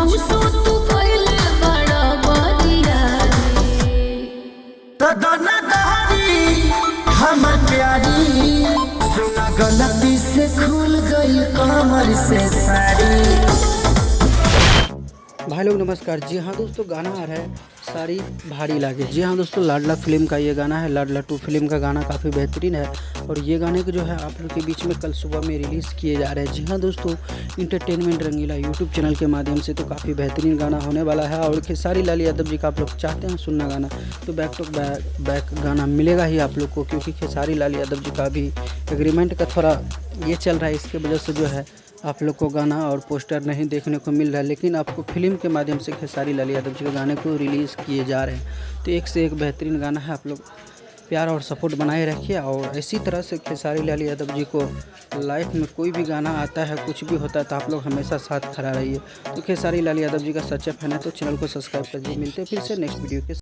सौसो तू कइले बड़ा बदिया हमर प्यारी सुना गलती से खुल गई कमर से साड़ी। भाई लोग नमस्कार। जी हाँ दोस्तों, गाना आ रहा है साड़ी भारी लागे। जी हाँ दोस्तों, लाडला फिल्म का ये गाना है। लाडला 2 फिल्म का गाना काफ़ी बेहतरीन है और ये गाने को जो है आप लोग के बीच में कल सुबह में रिलीज़ किए जा रहे हैं। जी हाँ दोस्तों, इंटरटेनमेंट रंगीला यूट्यूब चैनल के माध्यम से तो काफ़ी बेहतरीन गाना होने वाला है। और खेसारी लाल यादव जी का आप लोग चाहते हैं सुनना गाना तो बैक टू बैक गाना मिलेगा ही आप लोग को, क्योंकि खेसारी लाल यादव जी का भी एग्रीमेंट का थोड़ा ये चल रहा है। इसके वजह से जो है आप लोग को गाना और पोस्टर नहीं देखने को मिल रहा है, लेकिन आपको फिल्म के माध्यम से खेसारी लाल यादव जी के गाने को रिलीज़ किए जा रहे हैं। तो एक से एक बेहतरीन गाना है। आप लोग प्यार और सपोर्ट बनाए रखिए और इसी तरह से खेसारी लाल यादव जी को लाइफ में कोई भी गाना आता है, कुछ भी होता है तो आप लोग हमेशा साथ खड़ा रहिए। तो खेसारी लाल यादव जी का सच्चा फैन है तो चैनल को सब्सक्राइब कर दीजिए। मिलते हैं फिर से नेक्स्ट वीडियो के